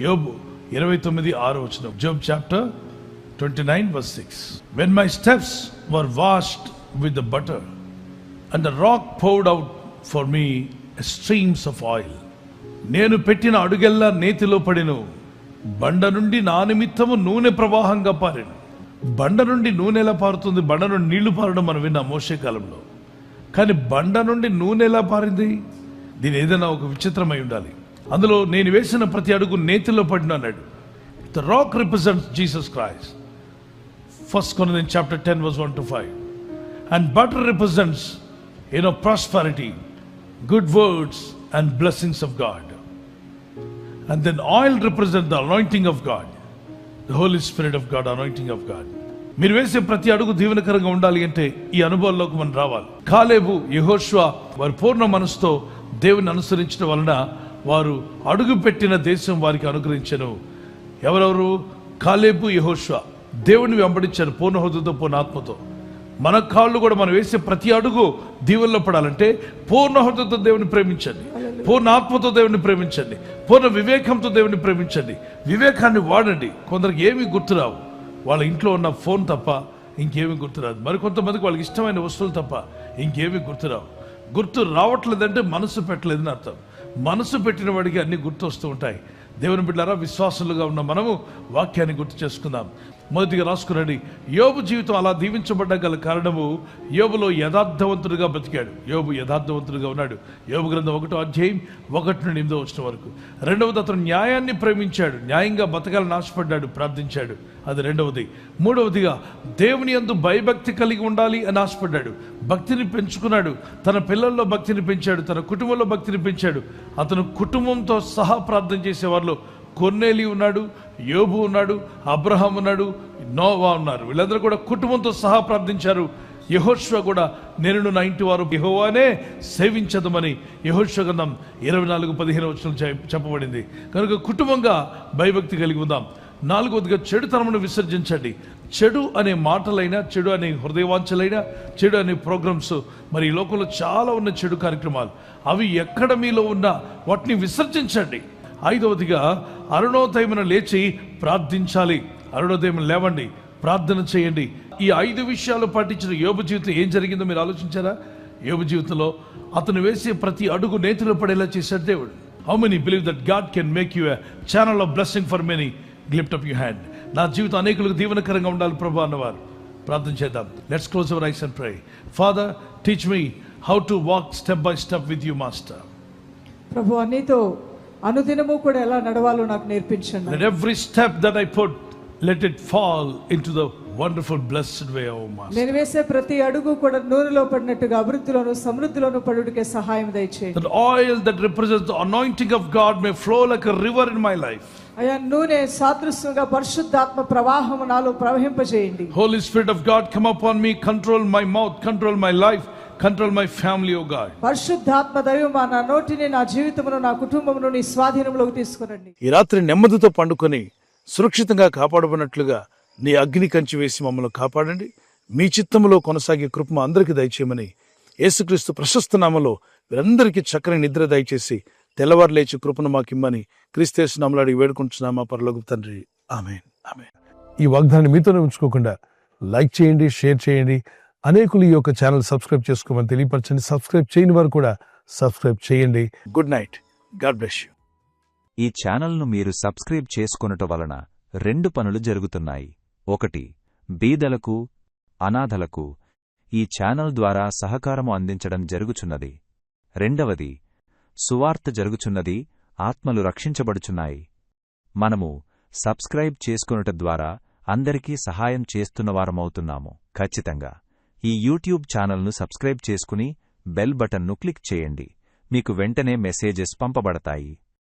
యోబు 29:6 job chapter 29:6. When my steps were washed with the butter and the rock poured out for me streams of oil. నేను పెట్టిన అడుగెల్లా నేతిలో పడెను, బండ నుండి నా నిమిత్తము నూనె ప్రవాహంగా పారెను. బండ నుండి నూనె ఎలా పారుతుంది? బండ నుండి నీళ్లు పారడం మనం విన్నాం మోషే కాలంలో. కానీ బండ నుండి నూనె ఎలా పారింది? దీని ఏదైనా ఒక విచిత్రమై ఉండాలి. అందులో నేను వేసిన ప్రతి అడుగు నేతిలో పడిన అన్నాడు. The rock represents Jesus Christ. 1 Corinthians chapter 10 verse 1-5. And butter represents prosperity, good words and blessings of God. And then oil represents the anointing of God, the Holy Spirit of God, anointing of God. మీరు వేసే ప్రతి అడుగు దీవెనకరంగా ఉండాలి అంటే ఈ అనుభవాల్లోకి మనం రావాలి. కాలేబు, యెహోషువ వారి పూర్ణ మనసుతో దేవుని అనుసరించడం వలన వారు అడుగు పెట్టిన దేశం వారికి అనుగ్రహించెను. ఎవరెవరు? కాలేబు, యెహోషువ దేవుని వెంబడించారు పూర్ణ హృదయంతో, పూర్ణ ఆత్మతో. మన కాళ్ళు కూడా మనం వేసే ప్రతి అడుగు దీవెనలో పడాలంటే పూర్ణ హృదయంతో దేవుని ప్రేమించండి, పూర్ణ ఆత్మతో దేవుని ప్రేమించండి, పూర్ణ వివేకంతో దేవుని ప్రేమించండి. వివేకాన్ని వాడండి. కొందరికి ఏమీ గుర్తురావు, వాళ్ళ ఇంట్లో ఉన్న ఫోన్ తప్ప ఇంకేమీ గుర్తురాదు. మరికొంతమందికి వాళ్ళకి ఇష్టమైన వస్తువులు తప్ప ఇంకేమీ గుర్తురావు. గుర్తు రావట్లేదంటే మనసు పెట్టలేదని అర్థం. మనసు పెట్టిన వాడికి అన్ని గుర్తు వస్తూ ఉంటాయి. దేవుని బిడ్డలారా, విశ్వాసులుగా ఉన్న మనము వాక్యాన్ని గుర్తు చేసుకుందాం. మొదటిగా రాసుకురండి. యోబు జీవితం అలా దీవించబడ్డ గల కారణము యోబులో యథార్థవంతుడిగా బ్రతికాడు. యోబు యథార్థవంతుడిగా ఉన్నాడు. యోబు గ్రంథం 1:1-8 వరకు. రెండవది, అతను న్యాయాన్ని ప్రేమించాడు, న్యాయంగా బతకాలని ఆశపడ్డాడు, ప్రార్థించాడు. అది రెండవది. మూడవదిగా దేవుని యందు భయభక్తి కలిగి ఉండాలి అని ఆశపడ్డాడు, భక్తిని పెంచుకున్నాడు. తన పిల్లల్లో భక్తిని పెంచాడు, తన కుటుంబంలో భక్తిని పెంచాడు. అతను కుటుంబంతో సహా ప్రార్థన చేసేవారిలో కొర్నేలి ఉన్నాడు, యోబు ఉన్నాడు, అబ్రహాం ఉన్నాడు, నోవా ఉన్నారు. వీళ్ళందరూ కూడా కుటుంబంతో సహా ప్రార్థించారు. యెహోషువ కూడా నేను నా ఇంటి వారు యెహోవానే సేవించదమని యెహోషువ గ్రంథం 24:15 చెప్పబడింది. కనుక కుటుంబంగా భయభక్తి కలిగి ఉందాం. నాలుగవదిగా చెడుతనమును విసర్జించండి. చెడు అనే మాటలైనా, చెడు అనే హృదయవాంఛలైనా, చెడు అనే ప్రోగ్రామ్స్, మరి ఈ లోకంలో చాలా ఉన్న చెడు కార్యక్రమాలు, అవి ఎక్కడ మీలో ఉన్నా వాటిని విసర్జించండి. ఐదవదిగా అరుణోదయమున లేచి ప్రార్థించాలి. అరుణోదయం లేవండి, ప్రార్థన చేయండి. ఈ 5 విషయాలు పాటించిన యోబు జీవితం ఏం జరిగిందో మీరు ఆలోచించారా? యోబు జీవితంలో అతను వేసే ప్రతి అడుగు నేతిలో పడేలా చేశాడు దేవుడు. How many believe that God can make you a channel of blessing for many? Lift up your hand. నా జీవితం అనేకులకు దీవెనకరంగా ఉండాలి ప్రభు అన్నవారు ప్రార్థన చేద్దాం. Let's close our eyes and pray. Father, teach me how to walk step by step with you master. ప్రభు, నీతో అనుదినము కూడా ఎలా నడవాలో నాకు నేర్పించండి. Let every step that I put, let it fall into the wonderful blessed way, O Master. నేను వేసే ప్రతి అడుగు కూడా నూనెలో పడినట్టుగా అభివృద్ధిలోను సమృద్ధిలోను పడుటకే సహాయం దయచేయండి. That oil that represents the anointing of God may flow like a river in my life. అయా, నూనె సాదృశ్యంగా పరిశుద్ధాత్మ ప్రవాహము నాలో ప్రవహింపజేయండి. Holy Spirit of God, come upon me, control my mouth, control my life, control my family, O God. పరిశుద్ధాత్మ దైవమా, నా నోటిని, నా జీవితమును, నా కుటుంబమును నీ స్వాధీనంలోకి తీసుకురండి. ఈ రాత్రి నెమ్మదితో పండుకొని సురక్షితంగా కాపాడబడినట్లుగా నీ అగ్ని కంచి వేసి మమ్మల్ని కాపాడండి. మీ చిత్తములో కొనసాగే కృప అందరికీ దయచేయమని యేసుక్రీస్తు ప్రశస్త నామములో వీరందరికీ చక్కని నిద్ర దయచేసి తెల్లవారు లేచి కృపను మాకిమ్మని క్రీస్తు నామములో అడిగి వేడుకుంటున్నామా పరలోకపు తండ్రి. ఆమేన్, ఆమేన్. ఈ వాగ్దానాన్ని మీతోనే ఉంచుకోకుండా లైక్ చేయండి, షేర్ చేయండి. అనేకులు ఈ యొక్క ఛానల్ సబ్స్క్రైబ్ చేసుకోమని తెలియపరచండి. సబ్స్క్రైబ్ చేయని వారు కూడా సబ్స్క్రైబ్ చేయండి. Good night. God bless you. ఈ ఛానల్ను మీరు సబ్స్క్రైబ్ చేసుకొనుట వలన 2 పనులు జరుగుతున్నాయి. 1, బీదలకు, అనాథలకు ఈ ఛానల్ ద్వారా సహకారము అందించడం జరుగుచున్నది. 2, సువార్త జరుగుచున్నది, ఆత్మలు రక్షించబడుచున్నాయి. మనము సబ్స్క్రైబ్ చేసుకొనుట ద్వారా అందరికీ సహాయం చేస్తున్నవారమవుతున్నాము. ఖచ్చితంగా ఈ యూట్యూబ్ ఛానల్ను సబ్స్క్రైబ్ చేసుకుని బెల్ బటన్ను క్లిక్ చేయండి. మీకు వెంటనే మెసేజెస్ పంపబడతాయి.